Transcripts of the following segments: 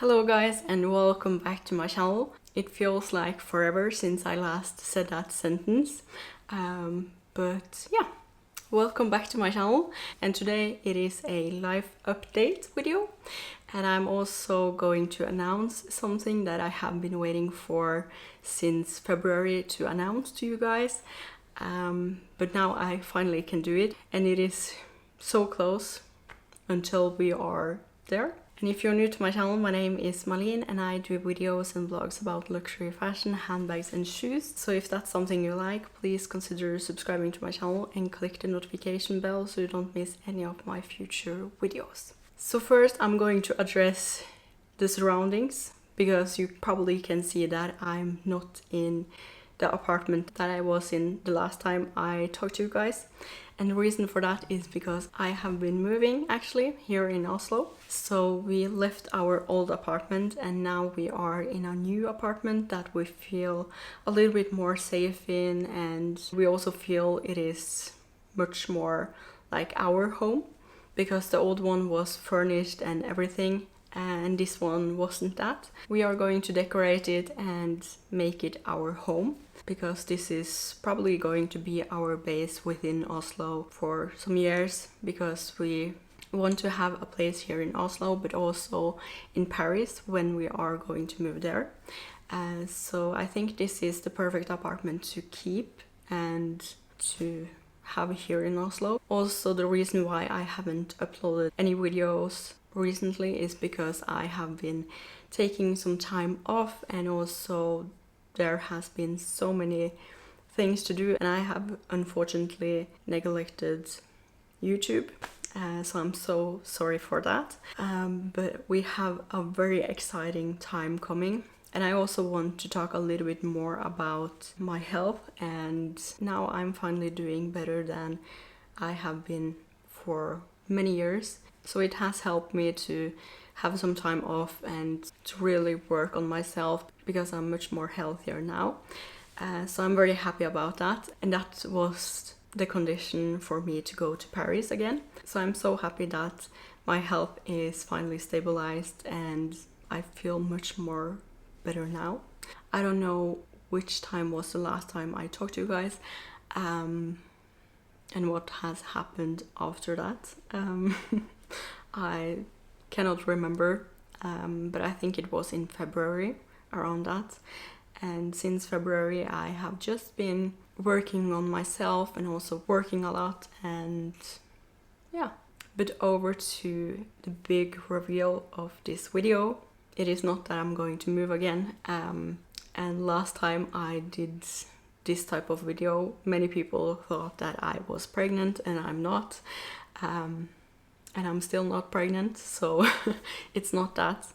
Hello guys and welcome back to my channel. It feels like forever since I last said that sentence, but yeah, welcome back to my channel, and today it is a life update video, and I'm also going to announce something that I have been waiting for since February to announce to you guys, but now I finally can do it, and it is so close until we are there. And if you're new to my channel, my name is Marlene and I do videos and vlogs about luxury fashion, handbags and shoes. So if that's something you like, please consider subscribing to my channel and click the notification bell so you don't miss any of my future videos. So first I'm going to address the surroundings, because you probably can see that I'm not in the apartment that I was in the last time I talked to you guys. And the reason for that is because I have been moving actually here in Oslo. So we left our old apartment and now we are in a new apartment that we feel a little bit more safe in, and we also feel it is much more like our home, because the old one was furnished and everything, and this one wasn't that. We are going to decorate it and make it our home, because this is probably going to be our base within Oslo for some years, because we want to have a place here in Oslo but also in Paris when we are going to move there. So I think this is the perfect apartment to keep and to have here in Oslo. Also, the reason why I haven't uploaded any videos recently is because I have been taking some time off, and also there has been so many things to do and I have unfortunately neglected YouTube, so I'm so sorry for that, but we have a very exciting time coming. And I also want to talk a little bit more about my health, and now I'm finally doing better than I have been for many years. So it has helped me to have some time off and to really work on myself, because I'm much more healthier now. So I'm very happy about that, and that was the condition for me to go to Paris again. So I'm so happy that my health is finally stabilized and I feel much more better now. I don't know which time was the last time I talked to you guys, and what has happened after that. I cannot remember, but I think it was in February, around that. And since February I have just been working on myself and also working a lot, and yeah. But over to the big reveal of this video. It is not that I'm going to move again, and last time I did this type of video, many people thought that I was pregnant, and I'm not, and I'm still not pregnant, so it's not that.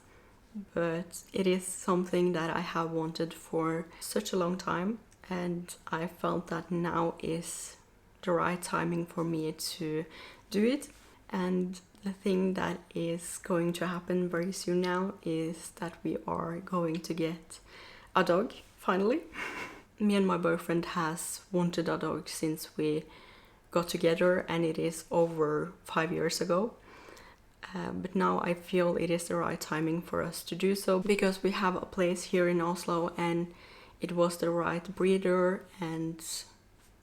But it is something that I have wanted for such a long time, and I felt that now is the right timing for me to do it. And the thing that is going to happen very soon now is that we are going to get a dog, finally. Me and my boyfriend has wanted a dog since we got together, and it is over 5 years ago. But now I feel it is the right timing for us to do so, because we have a place here in Oslo and it was the right breeder, and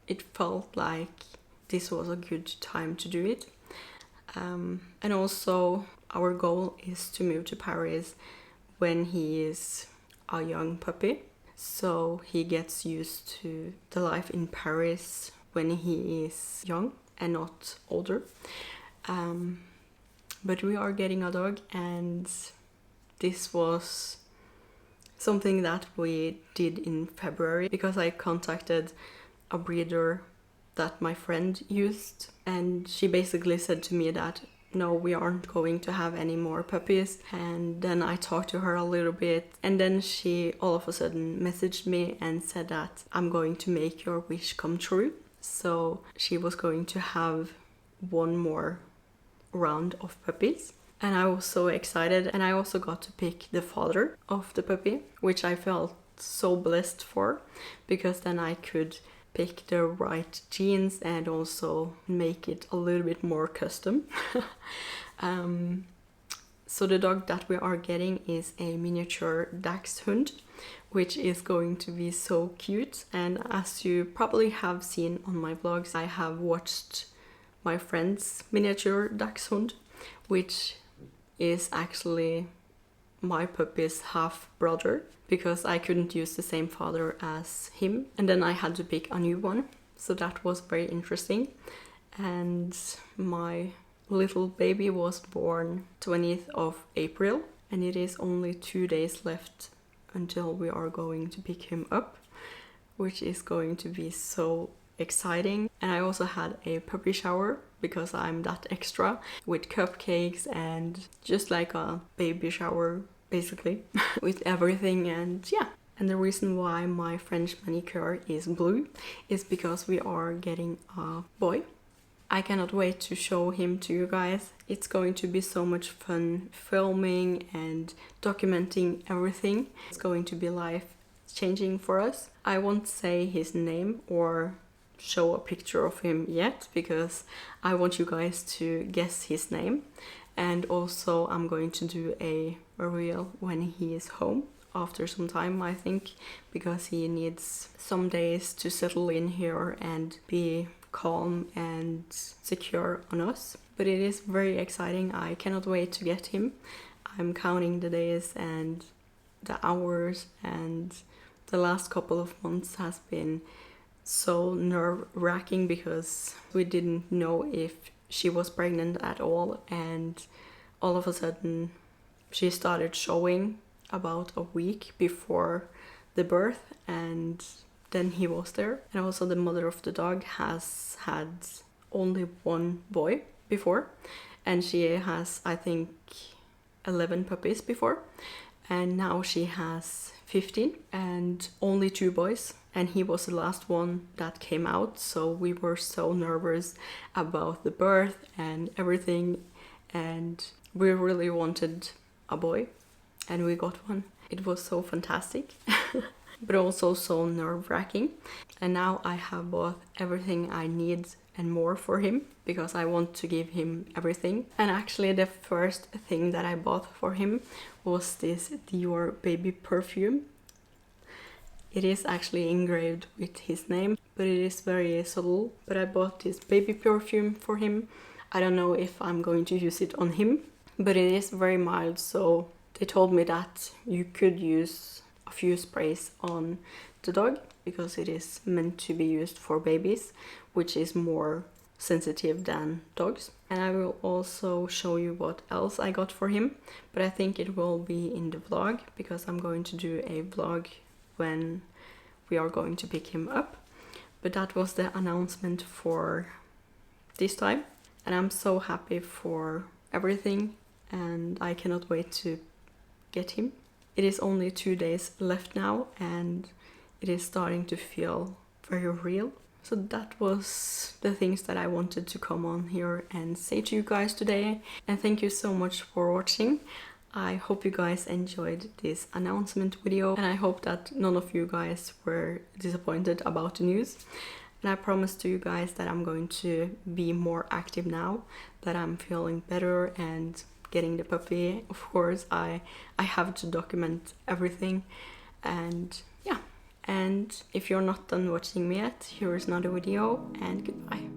it felt like this was a good time to do it. And also our goal is to move to Paris when he is a young puppy, so he gets used to the life in Paris when he is young and not older. But we are getting a dog, and this was something that we did in February, because I contacted a breeder that my friend used, and she basically said to me that no, we aren't going to have any more puppies. And then I talked to her a little bit, and then she all of a sudden messaged me and said that I'm going to make your wish come true. So she was going to have one more round of puppies, and I was so excited. And I also got to pick the father of the puppy, which I felt so blessed for, because then I could pick the right genes and also make it a little bit more custom. So the dog that we are getting is a miniature dachshund, which is going to be so cute. And as you probably have seen on my vlogs, I have watched my friend's miniature dachshund, which is actually my puppy's half brother, because I couldn't use the same father as him, and then I had to pick a new one. So that was very interesting. And my little baby was born 20th of April, and it is only 2 days left until we are going to pick him up, which is going to be so exciting. And I also had a puppy shower, because I'm that extra, with cupcakes and just like a baby shower basically with everything. And yeah, and the reason why my French manicure is blue is because we are getting a boy. I cannot wait to show him to you guys. It's going to be so much fun filming and documenting everything. It's going to be life-changing for us. I won't say his name or show a picture of him yet, because I want you guys to guess his name. And also I'm going to do a reel when he is home after some time, I think, because he needs some days to settle in here and be calm and secure on us. But it is very exciting. I cannot wait to get him. I'm counting the days and the hours, and the last couple of months has been so nerve-wracking because we didn't know if she was pregnant at all, and all of a sudden she started showing about a week before the birth, and then he was there. And also the mother of the dog has had only one boy before, and she has, I think, 11 puppies before, and now she has 15 and only 2 boys, and he was the last one that came out. So we were so nervous about the birth and everything, and we really wanted a boy, and we got one. It was so fantastic but also so nerve-wracking. And now I have bought everything I need and more for him, because I want to give him everything. And actually the first thing that I bought for him was this Dior baby perfume. It is actually engraved with his name, but it is very subtle. But I bought this baby perfume for him. I don't know if I'm going to use it on him, but it is very mild, so they told me that you could use a few sprays on the dog, because it is meant to be used for babies, which is more sensitive than dogs. And I will also show you what else I got for him, but I think it will be in the vlog, because I'm going to do a vlog when we are going to pick him up. But that was the announcement for this time, and I'm so happy for everything, and I cannot wait to get him. It is only 2 days left now, and it is starting to feel very real. So that was the things that I wanted to come on here and say to you guys today. And thank you so much for watching. I hope you guys enjoyed this announcement video, and I hope that none of you guys were disappointed about the news. And I promise to you guys that I'm going to be more active now that I'm feeling better and getting the puppy. Of course, I have to document everything. And yeah, and if you're not done watching me yet, here is another video, and goodbye.